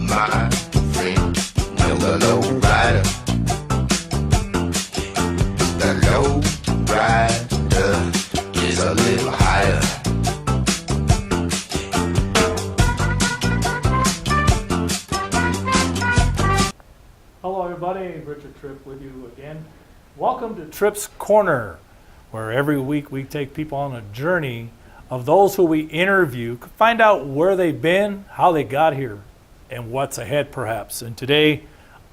my friend. I'm the low rider. The low rider is a little higher. Hello everybody, Richard Tripp with you again. Welcome to Tripp's Corner, where every week we take people on a journey of those who we interview, find out where they've been, how they got here, and what's ahead perhaps. And today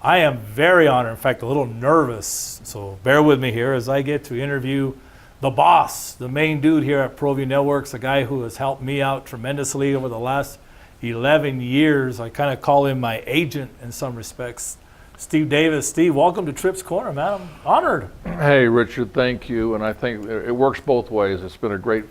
I am very honored, in fact a little nervous, so bear with me here as I get to interview the boss, the main dude here at ProView Networks, a guy who has helped me out tremendously over the last 11 years. I kind of call him my agent in some respects. Steve Davis. Steve, welcome to Tripp's Corner, man. I'm honored. Hey, Richard, thank you. And I think it works both ways. It's been a great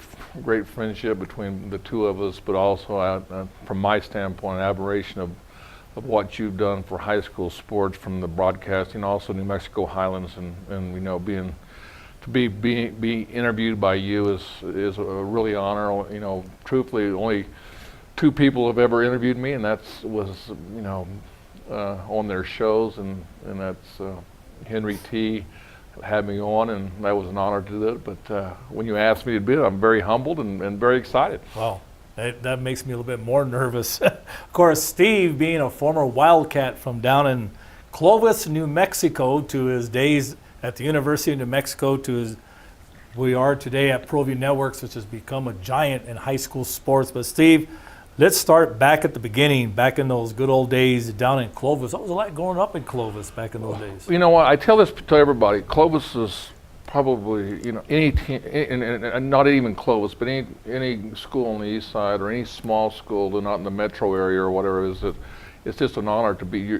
friendship between the two of us, but also, from my standpoint, an admiration of what you've done for high school sports, from the broadcasting, also New Mexico Highlands, and you know, to be interviewed by you is a really honor. You know, truthfully, only two people have ever interviewed me, and was on their shows, and that's Henry T. had me on, and that was an honor to do it. But when you asked me to do it, I'm very humbled and very excited. Wow, that makes me a little bit more nervous. Of course, Steve, being a former Wildcat from down in Clovis, New Mexico, to his days at the University of New Mexico, we are today at ProView Networks, which has become a giant in high school sports. But Steve, let's start back at the beginning, back in those good old days down in Clovis. What was it like growing up in Clovis back in those days? You know what, I tell this to everybody. Clovis is probably, any team, and not even Clovis, but any school on the east side or any small school, they're not in the metro area or whatever, it's just an honor to be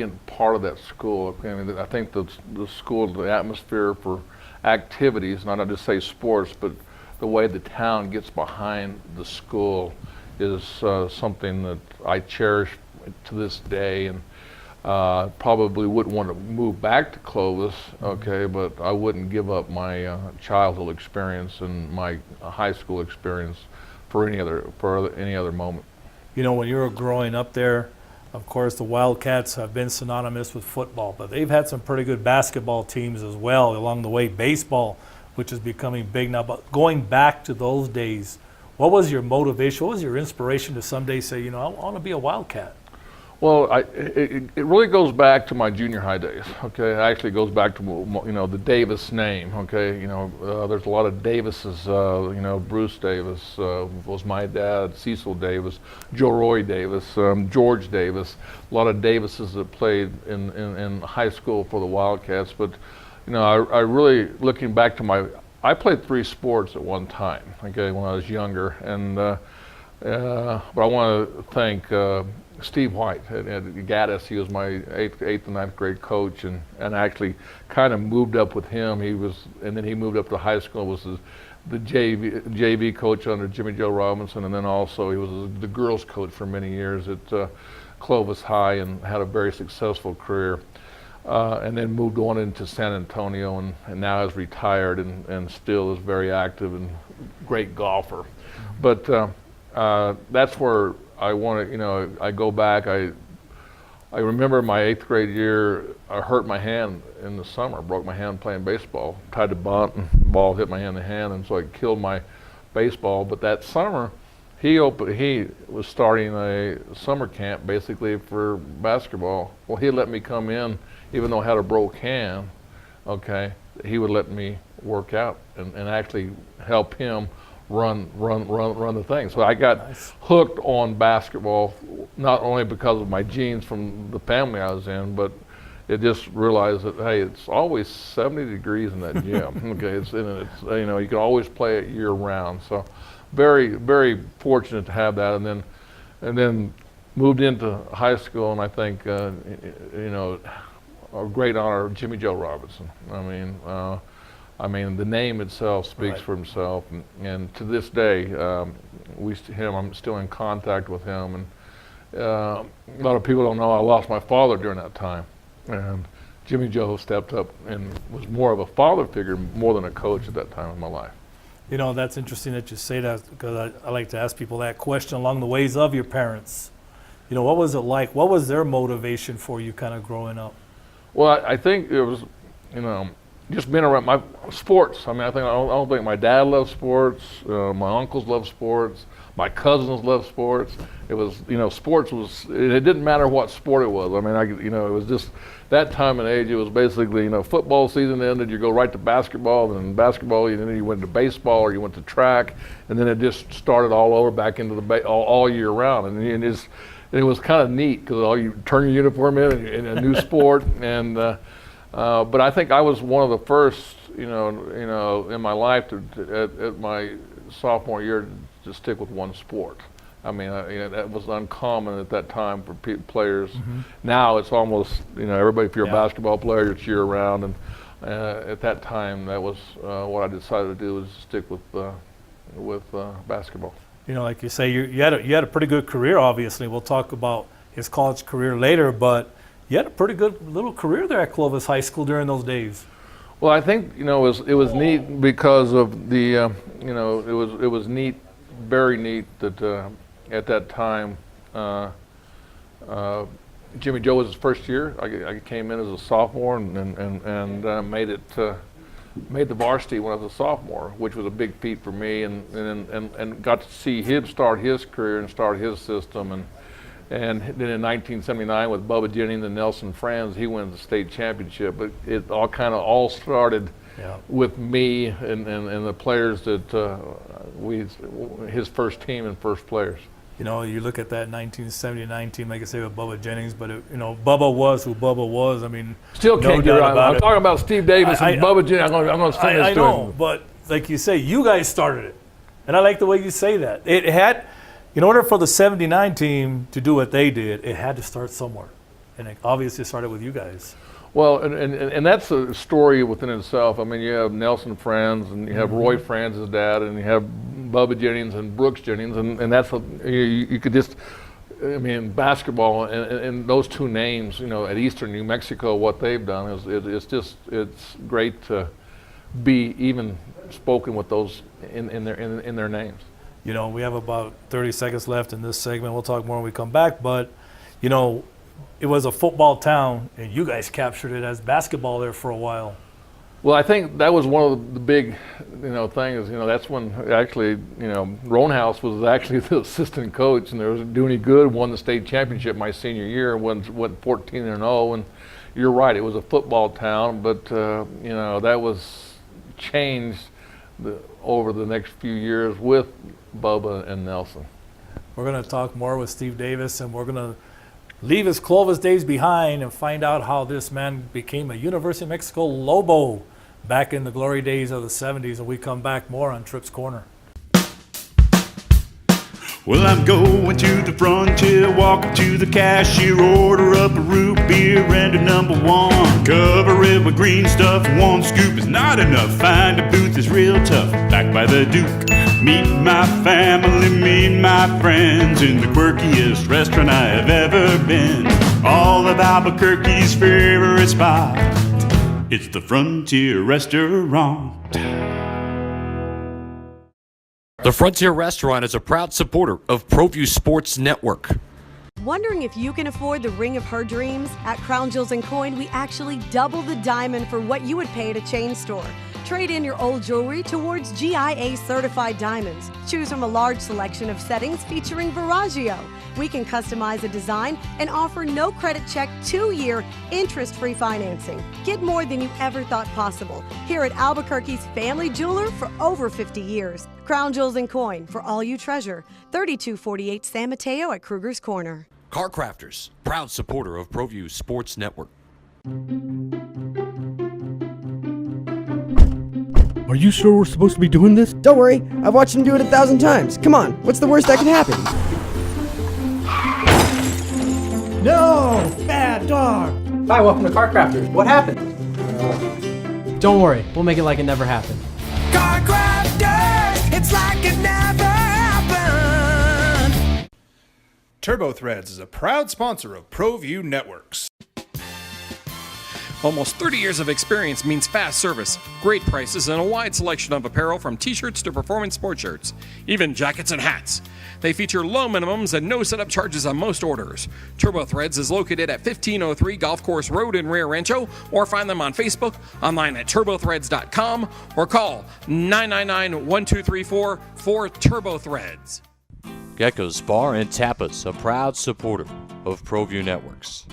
in part of that school. I mean, I think the school, the atmosphere for activities, not just say sports, but the way the town gets behind the school is something that I cherish to this day, and probably wouldn't want to move back to Clovis, okay, but I wouldn't give up my childhood experience and my high school experience for any other moment. You know, when you were growing up there, of course, the Wildcats have been synonymous with football, but they've had some pretty good basketball teams as well along the way. Baseball, which is becoming big now. But going back to those days, what was your motivation? What was your inspiration to someday say, I want to be a Wildcat? Well, it really goes back to my junior high days. Okay, it actually goes back to the Davis name. Okay, there's a lot of Davises. Bruce Davis was my dad. Cecil Davis, Joe Roy Davis, George Davis. A lot of Davises that played in high school for the Wildcats. But I really, looking back to I played 3 sports at one time. Okay, when I was younger, and but I want to thank Steve White at Gaddis. He was my 8th and 9th grade coach, and actually kind of moved up with him. And then he moved up to high school, was the JV coach under Jimmy Joe Robinson, and then also he was the girls coach for many years at Clovis High, and had a very successful career. And then moved on into San Antonio, and now is retired and still is very active and great golfer. But that's where I want to, I go back. I remember my 8th grade year, I hurt my hand in the summer, broke my hand playing baseball, tied to bunt, and the ball hit my hand in the hand, and so I killed my baseball. But that summer, he was starting a summer camp basically for basketball. Well, he let me come in, even though I had a broke hand, okay, he would let me work out and actually help him run the thing. So I got hooked on basketball, not only because of my genes from the family I was in, but it just realized that, hey, it's always 70 degrees in that gym. Okay, you can always play it year round. So very, very fortunate to have that, and then moved into high school, and I think a great honor, Jimmy Joe Robinson. I mean, the name itself speaks for himself, and to this day, I'm still in contact with him, and a lot of people don't know I lost my father during that time, and Jimmy Joe stepped up and was more of a father figure more than a coach at that time in my life. That's interesting that you say that, because I like to ask people that question along the ways of your parents. What was it like? What was their motivation for you kind of growing up? Well, I think it was, just being around my sports. I don't think my dad loved sports. My uncles loved sports. My cousins loved sports. It was, sports was. It didn't matter what sport it was. It was just that time and age. It was basically, football season ended, you go right to basketball, and then basketball, then you went to baseball or you went to track, and then it just started all over back into the all year round, and it was kind of neat because you turn your uniform in a new sport, and but I think I was one of the first, in my life at my sophomore year to stick with one sport. That was uncommon at that time for players. Mm-hmm. Now it's almost, everybody, if you're a basketball player, it's year round. And at that time, that was what I decided to do, was stick with basketball. Like you say, you had a pretty good career, obviously. We'll talk about his college career later, but you had a pretty good little career there at Clovis High School during those days. Well, I think, it was neat because of the, it was neat, very neat that at that time, Jimmy Joe was his first year. I came in as a sophomore and made the varsity when I was a sophomore, which was a big feat for me, and got to see him start his career and start his system. And then in 1979 with Bubba Jennings and Nelson Franz, he wins the state championship. But it all started with me and the players that his first team and first players. You look at that 1979 team, like I say, with Bubba Jennings, but Bubba was who Bubba was. Still can't get around. I'm talking about Steve Davis and Bubba Jennings. I'm going to sing this to him. I know, but like you say, you guys started it, and I like the way you say that. It had, in order for the '79 team to do what they did, it had to start somewhere, and it obviously started with you guys. Well, and that's a story within itself. You have Nelson Franz, and you have Roy Franz's dad, and you have Bubba Jennings and Brooks Jennings, and that's you could just, basketball and those two names, at Eastern New Mexico, what they've done it's great to be even spoken with those in their names. We have about 30 seconds left in this segment. We'll talk more when we come back, but it was a football town, and you guys captured it as basketball there for a while. Well, I think that was one of the big, things. That's when actually, Roanhouse was actually the assistant coach, and there was Dooney Good won the state championship my senior year, went 14-0. And you're right, it was a football town, but that was changed over the next few years with Bubba and Nelson. We're going to talk more with Steve Davis, and we're going to leave his Clovis days behind and find out how this man became a University of Mexico Lobo back in the glory days of the 70s. And we come back more on Tripp's Corner. Well, I'm going to the frontier, walk up to the cashier, order up a root beer and a number one. Cover it with green stuff, one scoop is not enough. Find a booth is real tough, back by the Duke. Meet my family, meet my friends in the quirkiest restaurant I have ever been. All of Albuquerque's favorite spot, it's the Frontier Restaurant. The Frontier Restaurant is a proud supporter of ProView Sports Network. Wondering if you can afford the ring of her dreams? At Crown Jewels & Coin, we actually double the diamond for what you would pay at a chain store. Trade in your old jewelry towards GIA certified diamonds. Choose from a large selection of settings featuring Veragio. We can customize a design and offer no credit check 2-year interest-free financing. Get more than you ever thought possible here at Albuquerque's family jeweler for over 50 years. Crown Jewels & Coin, for all you treasure. 3248 San Mateo at Kruger's Corner. Car Crafters, proud supporter of ProView Sports Network. Are you sure we're supposed to be doing this? Don't worry, I've watched him do it 1,000 times. Come on, what's the worst that can happen? No! Bad dog! Hi, welcome to Car Crafters. What happened? Don't worry, we'll make it like it never happened. Car Crafters, it's like it never happened. Turbo Threads is a proud sponsor of ProView Networks. Almost 30 years of experience means fast service, great prices, and a wide selection of apparel from t-shirts to performance sport shirts, even jackets and hats. They feature low minimums and no setup charges on most orders. Turbo Threads is located at 1503 Golf Course Road in Rio Rancho, or find them on Facebook, online at turbothreads.com, or call 999-1234 for Turbo Threads. Geckos Bar and Tapas, a proud supporter of ProView Networks.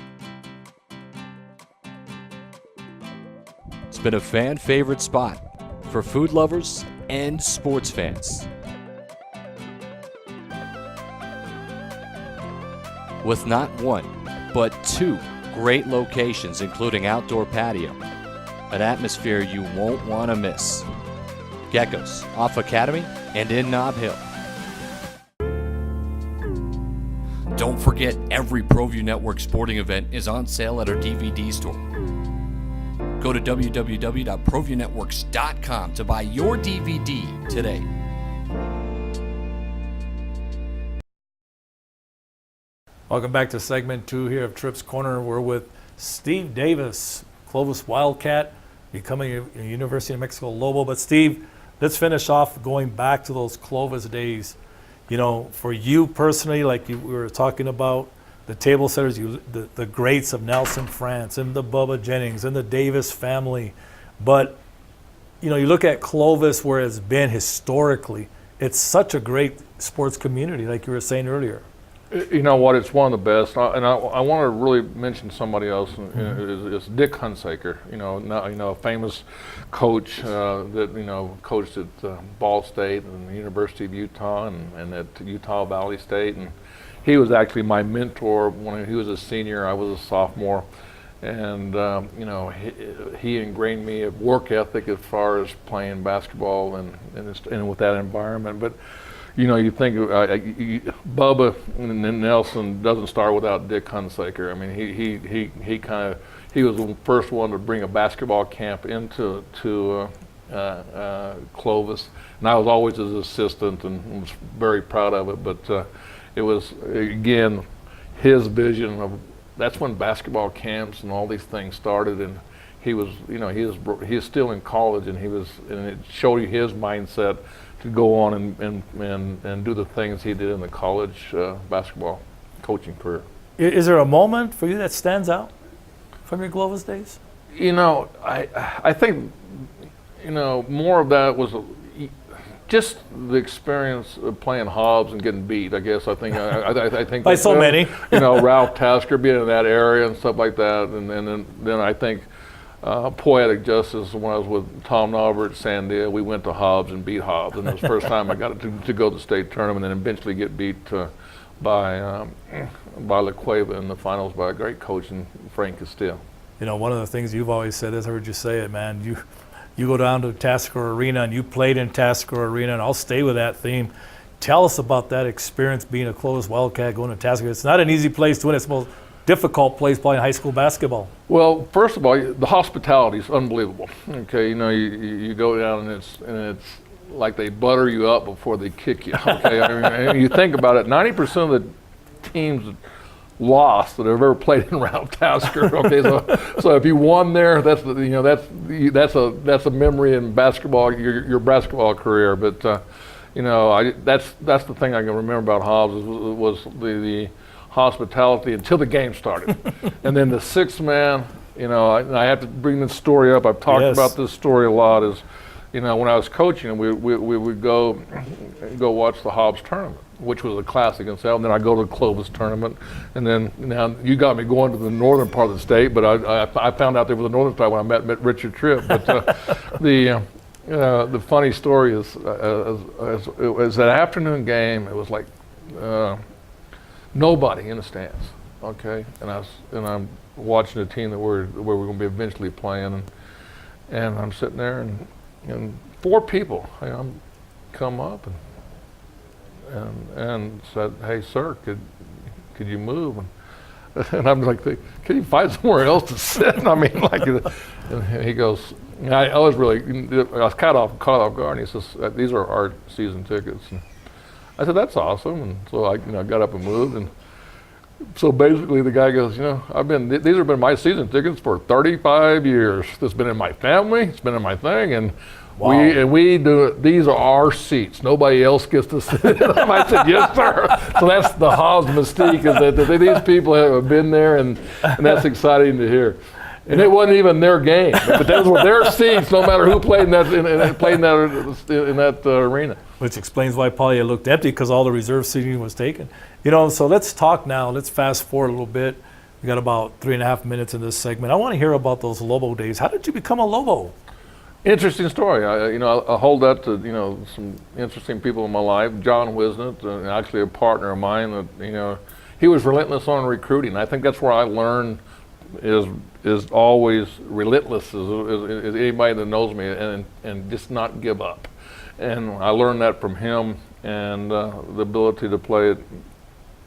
It's been a fan favorite spot for food lovers and sports fans. With not one, but two great locations, including outdoor patio, an atmosphere you won't want to miss. Geckos, off Academy and in Nob Hill. Don't forget, every ProView Network sporting event is on sale at our DVD store. Go to www.proviewNetworks.com to buy your DVD today. Welcome back to segment 2 here of Tripp's Corner. We're with Steve Davis, Clovis Wildcat, becoming a University of Mexico Lobo. But Steve, let's finish off going back to those Clovis days. You know, for you personally, like we were talking about, the table setters, the greats of Nelson France and the Bubba Jennings and the Davis family. But, you know, you look at Clovis where it's been historically, it's such a great sports community, like you were saying earlier. You know what? It's one of the best, and I want to really mention somebody else. It's Dick Hunsaker. You know, a famous coach that coached at Ball State and the University of Utah and at Utah Valley State, and he was actually my mentor when he was a senior. I was a sophomore, and he ingrained me a work ethic as far as playing basketball and with that environment, but. You know, you think Bubba and Nelson doesn't start without Dick Hunsaker. I mean, he was the first one to bring a basketball camp into Clovis, and I was always his assistant and was very proud of it. But it was again his vision of that's when basketball camps and all these things started, and he was still in college, and it showed you his mindset to go on and do the things he did in the college basketball coaching career. Is there a moment for you that stands out from your Clovis days? You know, I think, more of that was just the experience of playing Hobbs and getting beat. I guess I think by so many. Ralph Tasker being in that area and stuff like that, and then I think. Poetic justice. When I was with Tom Nauber at Sandia, we went to Hobbs and beat Hobbs, and it was the first time I got to go to the state tournament, and eventually get beat by La Cueva in the finals by a great coach in Frank Castillo. You know, one of the things you've always said is, I heard you say it, man. You go down to Tasker Arena, and you played in Tasker Arena, and I'll stay with that theme. Tell us about that experience being a Clovis Wildcat going to Tasker. It's not an easy place to win. It's the most difficult place playing high school basketball. Well, first of all, the hospitality is unbelievable. Okay, you go down and it's like they butter you up before they kick you. Okay, I mean, you think about it, 90% of the teams lost that have ever played in Ralph Tasker. Okay, so if you won there, that's a memory in basketball, your basketball career. But that's the thing I can remember about Hobbs was the hospitality until the game started. And then the sixth man, I have to bring this story up. I've talked about this story a lot, is, when I was coaching, we would go watch the Hobbs tournament, which was a classic in itself. And then I go to the Clovis tournament, and then now you got me going to the northern part of the state, but I found out there was a northern side when I met Richard Tripp. But the funny story is, it was an afternoon game. It was like nobody in the stands, okay, and I'm watching a team that we're going to be eventually playing, and I'm sitting there, and four people come up and said, "Hey, sir, could you move?" And I'm like, "Can you find somewhere else to sit?" I mean, like, and he goes, I was caught off guard, and he says, "These are our season tickets." And I said, "That's awesome." And so I got up and moved, and So basically, the guy goes, these have been my season tickets for 35 years. It's been in my family. It's been in my thing, and we do it. These are our seats. Nobody else gets to sit in them. I said, yes, sir. So that's the Hobbs mystique, is that these people have been there, and that's exciting to hear. And it wasn't even their game, but those were their seats, no matter who played in that arena. Which explains why probably it looked empty, because all the reserve seating was taken. So let's talk now. Let's fast forward a little bit. We got about 3.5 minutes in this segment. I want to hear about those Lobo days. How did you become a Lobo? Interesting story. I hold that to some interesting people in my life. John Wisnett, actually a partner of mine, that he was relentless on recruiting. I think that's where I learned is always relentless as anybody that knows me, and just not give up. And I learned that from him, and the ability to play at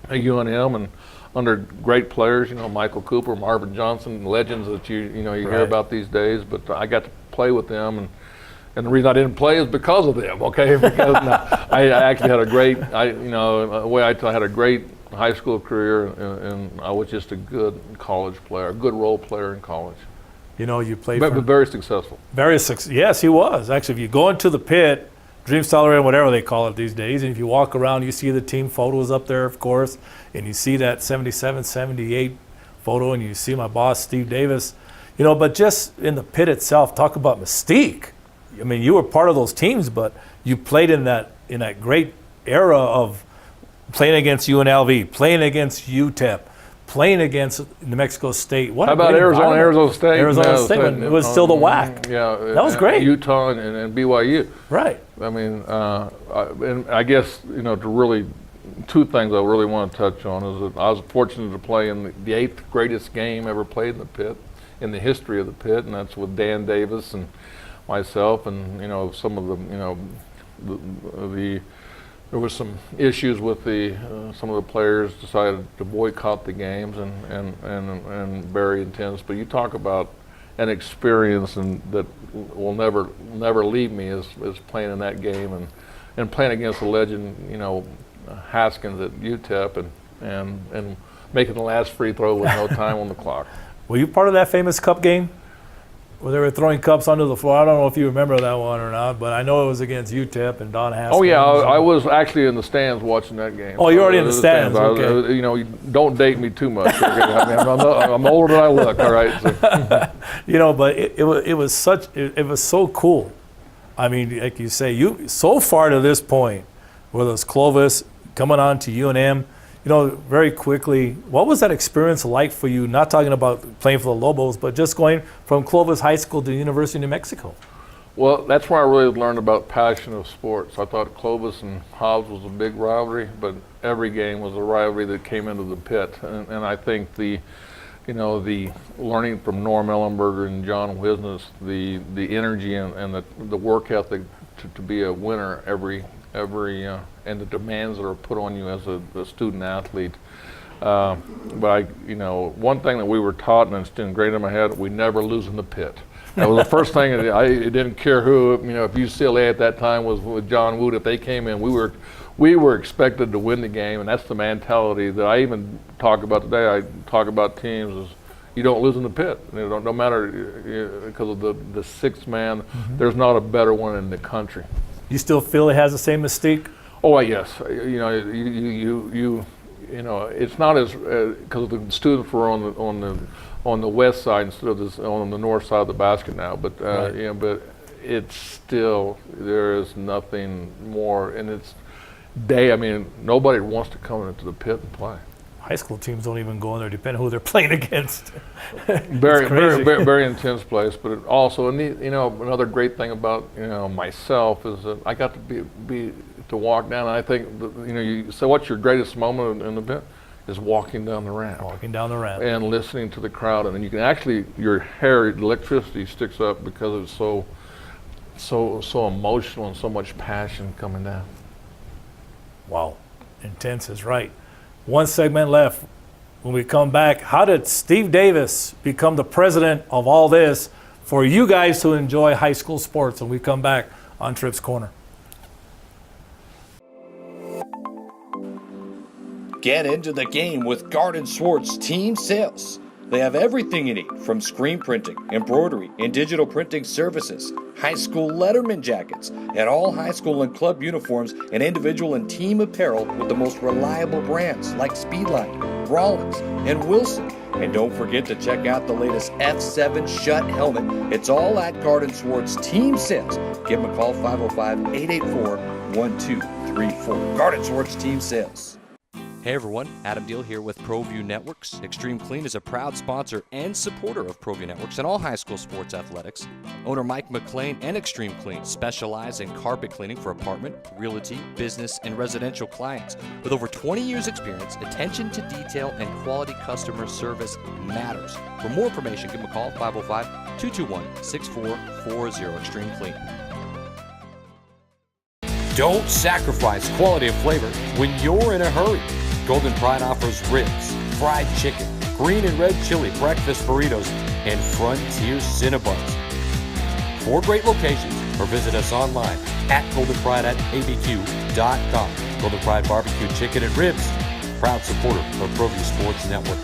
UNM and under great players, Michael Cooper, Marvin Johnson, legends that you hear about these days. But I got to play with them, and the reason I didn't play is because of them. Okay, because I actually had a great high school career, and I was just a good college player, a good role player in college. You played, but very successful. Yes, he was. Actually, if you go into the pit, Dream Celery, whatever they call it these days, and if you walk around, you see the team photos up there, of course, and you see that 77, 78 photo, and you see my boss, Steve Davis. But just in the pit itself, talk about mystique. I mean, you were part of those teams, but you played in that great era of playing against UNLV, playing against UTEP, playing against New Mexico State. How about Arizona State? Arizona State, when it was still the WAC. Yeah, that was great. Utah and BYU. Right. I mean, and I guess to really, two things I really want to touch on is that I was fortunate to play in the 8th greatest game ever played in the pit, in the history of the pit, and that's with Dan Davis and myself, and some of the there was some issues with some of the players decided to boycott the games, and very intense. But you talk about an experience that will never leave me is playing in that game and playing against a legend, Haskins at UTEP, and making the last free throw with no time on the clock. Were you part of that famous cup game where they were throwing cups onto the floor? I don't know if you remember that one or not, but I know it was against UTEP and Don Haskins. Oh yeah, I was actually in the stands watching that game. Oh, you're already in the stands. Okay. Don't date me too much. Okay? I'm older than I look. All right. So. But it was so cool. I mean, like you say, you so far to this point, whether it's Clovis coming on to UNM. Very quickly, what was that experience like for you? Not talking about playing for the Lobos, but just going from Clovis High School to the University of New Mexico. Well, that's where I really learned about passion of sports. I thought Clovis and Hobbs was a big rivalry, but every game was a rivalry that came into the pit. And I think the learning from Norm Ellenberger and John Wisness, the energy and the work ethic to be a winner every and the demands that are put on you as a student athlete. But one thing that we were taught, and it's ingrained in my head, we never lose in the pit. That was the first thing. It didn't care who, if UCLA at that time was with John Wood, if they came in, we were expected to win the game, and that's the mentality that I even talk about today. I talk about teams as you don't lose in the pit. No matter, because of the sixth man, there's not a better one in the country. You still feel it has the same mystique? Oh yes, it's not as because the students were on the west side instead of on the north side of the basket now. But right. But it's still, there is nothing more, and it's I mean, nobody wants to come into the pit and play. High school teams don't even go in there, depending on who they're playing against. very intense place. But it also, another great thing about myself is that I got to be to walk down. And I think you say, what's your greatest moment in the pit? Is walking down the ramp. Walking down the ramp. And listening to the crowd, and then you can actually, your hair, electricity sticks up because it's so emotional and so much passion coming down. Wow, intense is right. One segment left. When we come back, how did Steve Davis become the president of all this for you guys to enjoy high school sports? When we come back on Tripp's Corner. Get into the game with Garden Swartz Team Sales. They have everything you need, from screen printing, embroidery, and digital printing services, high school letterman jackets, and all high school and club uniforms, and individual and team apparel with the most reliable brands like Speedline, Rollins, and Wilson. And don't forget to check out the latest F7 Shut helmet. It's all at Garden Swartz Team Sales. Give them a call, 505-884-1234. Garden Swartz Team Sales. Hey everyone, Adam Deal here with ProView Networks. Extreme Clean is a proud sponsor and supporter of ProView Networks and all high school sports athletics. Owner Mike McLean and Extreme Clean specialize in carpet cleaning for apartment, realty, business, and residential clients. With over 20 years experience, attention to detail and quality customer service matters. For more information, give them a call, 505-221-6440, Extreme Clean. Don't sacrifice quality of flavor when you're in a hurry. Golden Pride offers ribs, fried chicken, green and red chili breakfast burritos, and Frontier Cinnabons. 4 great locations, or visit us online at goldenpride@abq.com. Golden Pride Barbecue Chicken and Ribs, proud supporter of ProView Sports Network.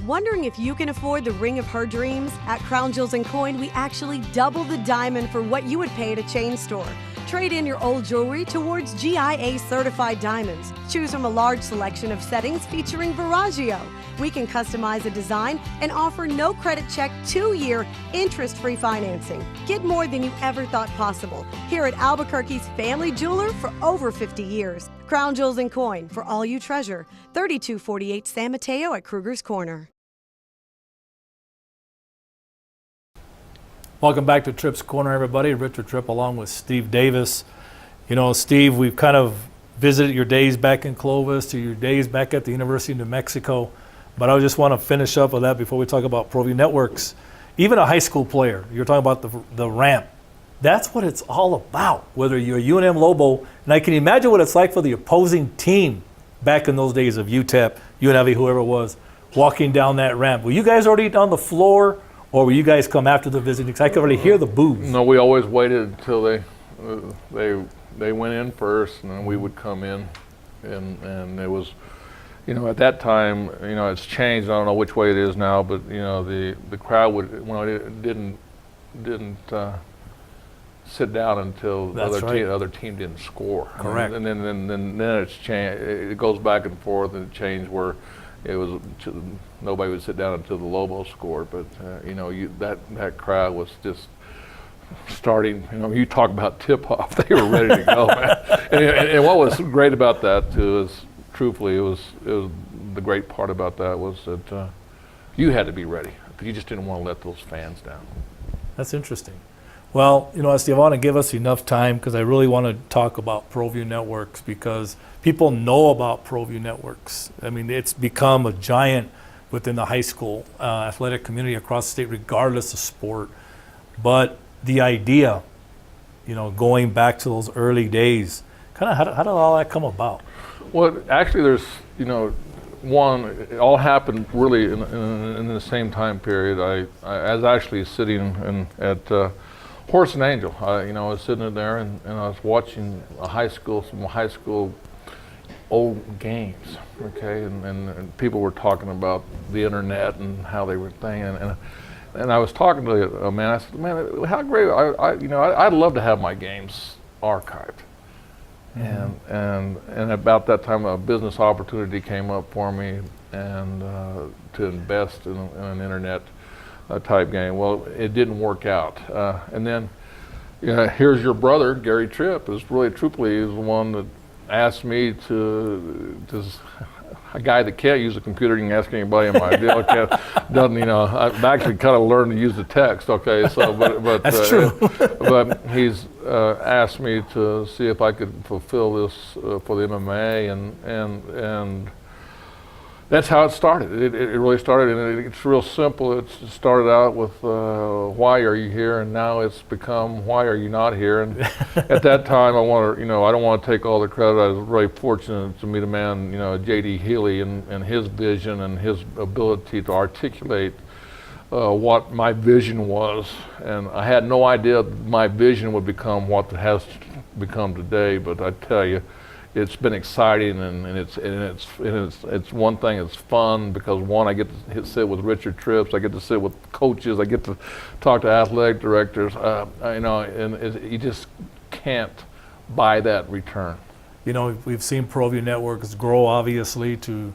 Wondering if you can afford the ring of her dreams? At Crown Jewels and Coin, we actually double the diamond for what you would pay at a chain store. Trade in your old jewelry towards GIA certified diamonds. Choose from a large selection of settings featuring Veragio. We can customize a design and offer no credit check 2-year interest-free financing. Get more than you ever thought possible here at Albuquerque's family jeweler for over 50 years. Crown Jewels and Coin, for all you treasure. 3248 San Mateo at Kruger's Corner. Welcome back to Tripp's Corner, everybody. Richard Tripp along with Steve Davis. You know, Steve, we've kind of visited your days back in Clovis to your days back at the University of New Mexico, but I just want to finish up with that before we talk about ProView Networks. Even a high school player, you're talking about the ramp. That's what it's all about, whether you're a UNM Lobo, and I can imagine what it's like for the opposing team back in those days of UTEP, UNLV, whoever it was, walking down that ramp. Were you guys already on the floor? Or will you guys come after the visit? Because I could already hear the boos. No, we always waited until they went in first, and then we would come in, and it was, you know, at that time, you know, it's changed. I don't know which way it is now, but you know, the crowd would, well, it didn't sit down until the other team didn't score. Correct. And then it's changed. It goes back and forth, and it changed where it was nobody would sit down until the Lobos scored, but you know, that crowd was just starting. You know, you talk about tip-off; they were ready to go, man. And what was great about that too is, truthfully, it was the great part about that was that you had to be ready. You just didn't want to let those fans down. That's interesting. Well, you know, Steve, I want to give us enough time because I really want to talk about ProView Networks because people know about ProView Networks. I mean, it's become a giant within the high school athletic community across the state, regardless of sport. But the idea, you know, going back to those early days, kind of how did all that come about? Well, actually, there's, you know, one, it all happened really in the same time period. I was actually sitting at Horse and Angel. You know, I was sitting there and I was watching some high school old games, okay, and people were talking about the internet and how they were thinking, and I was talking to a man. I said, man, how great! I'd love to have my games archived. And about that time, a business opportunity came up for me, and to invest in an internet type game. Well, it didn't work out, and then, you know, here's your brother, Gary Tripp, is really truthfully is the one that asked me to a guy that can't use a computer. You can ask anybody in my deal. Doesn't, you know, I've actually kind of learned to use the text. Okay, so but that's true. But he's asked me to see if I could fulfill this for the MMA, and that's how it started. It really started, and it's real simple. It started out with why are you here, and now it's become why are you not here. And at that time, I don't want to take all the credit. I was really fortunate to meet a man, you know, J.D. Healy, and his vision and his ability to articulate what my vision was. And I had no idea my vision would become what it has become today. But I tell you, it's been exciting, and it's one thing. It's fun because one, I get to sit with Richard Tripp, I get to sit with coaches, I get to talk to athletic directors. You just can't buy that return. We've seen ProView networks grow, obviously, to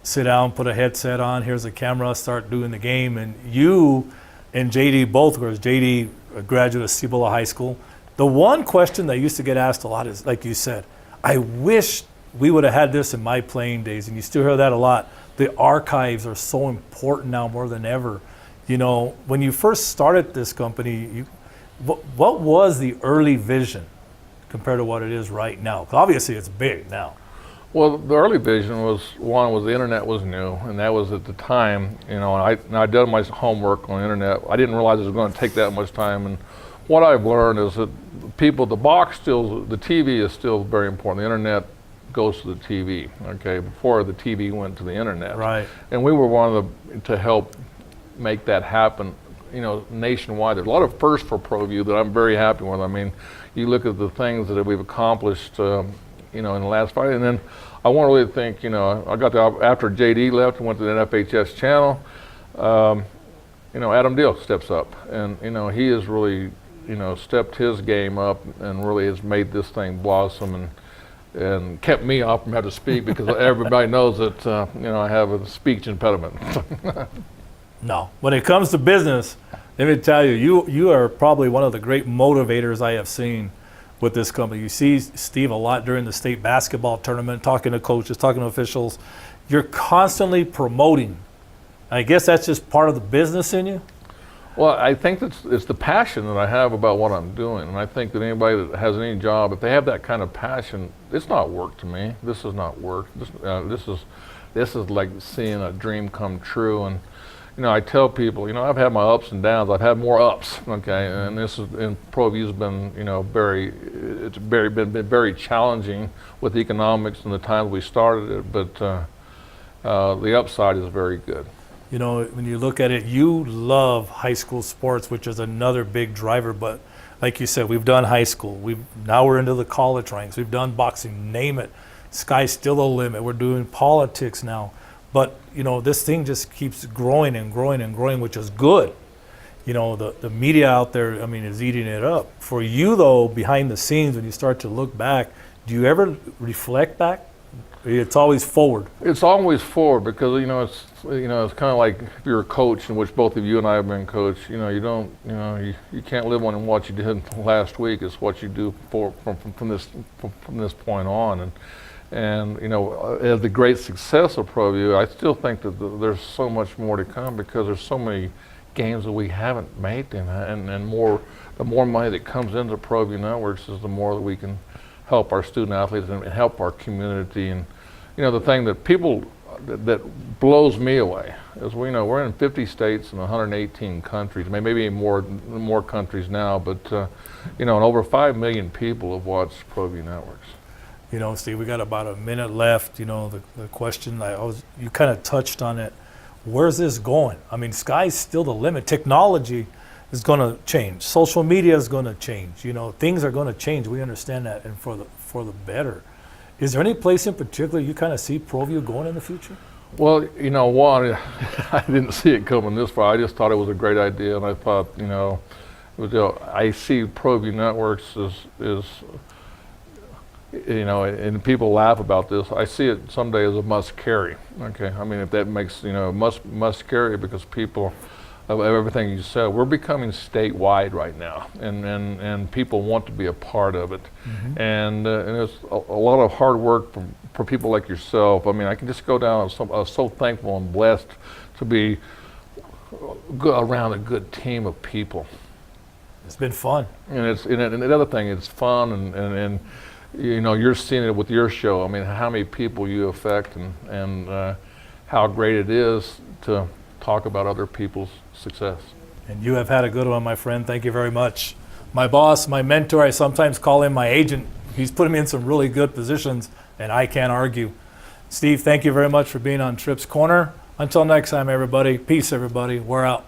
sit down, put a headset on, here's a camera, start doing the game. And you and JD both, because JD, a graduate of Cibola High School, the one question that used to get asked a lot is, like you said, I wish we would have had this in my playing days, and you still hear that a lot. The archives are so important now more than ever. When you first started this company, what was the early vision compared to what it is right now? 'Cause obviously it's big now. Well, the early vision was the internet was new, and that was at the time, and I did my homework on the internet. I didn't realize it was going to take that much time, and what I've learned is that the TV is still very important. The internet goes to the TV, okay, before the TV went to the internet. Right. And we were one to help make that happen, nationwide. There's a lot of firsts for ProView that I'm very happy with. I mean, you look at the things that we've accomplished, in the last 5 years, and then I want to really think, I got after JD left and went to the NFHS channel, Adam Deal steps up, and, he has really, stepped his game up and really has made this thing blossom and kept me off from having to speak because everybody knows that, I have a speech impediment. No, when it comes to business, let me tell you, you are probably one of the great motivators I have seen with this company. You see Steve a lot during the state basketball tournament, talking to coaches, talking to officials. You're constantly promoting. I guess that's just part of the business in you? Well, I think it's the passion that I have about what I'm doing, and I think that anybody that has any job, if they have that kind of passion, it's not work to me. This is not work. This is like seeing a dream come true. And I tell people, I've had my ups and downs. I've had more ups, okay, and ProView's been, been very challenging with economics and the times we started it, but the upside is very good. When you look at it, you love high school sports, which is another big driver. But like you said, we've done high school. Now we're into the college ranks. We've done boxing, name it. Sky's still the limit. We're doing politics now. But, this thing just keeps growing and growing and growing, which is good. The media out there, is eating it up. For you, though, behind the scenes, when you start to look back, do you ever reflect back? It's always forward. It's always forward because it's kind of like if you're a coach, in which both of you and I have been coached. You can't live on what you did last week. It's what you do from this point on. And as the great success of ProView, I still think that there's so much more to come because there's so many games that we haven't made, and the more money that comes into ProView Networks is the more that we can help our student athletes and help our community. And the thing that blows me away is we're in 50 states and 118 countries, maybe more countries now, but and over 5 million people have watched ProView Networks. Steve, we got about a minute left. The question you kind of touched on it. Where's this going? Sky's still the limit. Technology is going to change. Social media is going to change. Things are going to change. We understand that, and for the better. Is there any place in particular you kind of see ProView going in the future? Well, one, I didn't see it coming this far. I just thought it was a great idea, and I thought, I see ProView Networks as and people laugh about this. I see it someday as a must carry. Okay, if that makes must carry because people of everything you said, we're becoming statewide right now, and people want to be a part of it, and it's a lot of hard work for people like yourself. I can just go down. I'm so thankful and blessed to be around a good team of people. It's been fun, and the other thing, it's fun, and you're seeing it with your show. How many people you affect, and how great it is to talk about other people's success. And you have had a good one, my friend. Thank you very much. My boss, my mentor, I sometimes call him my agent. He's putting me in some really good positions, and I can't argue. Steve, thank you very much for being on Tripp's Corner. Until next time, everybody. Peace, everybody. We're out.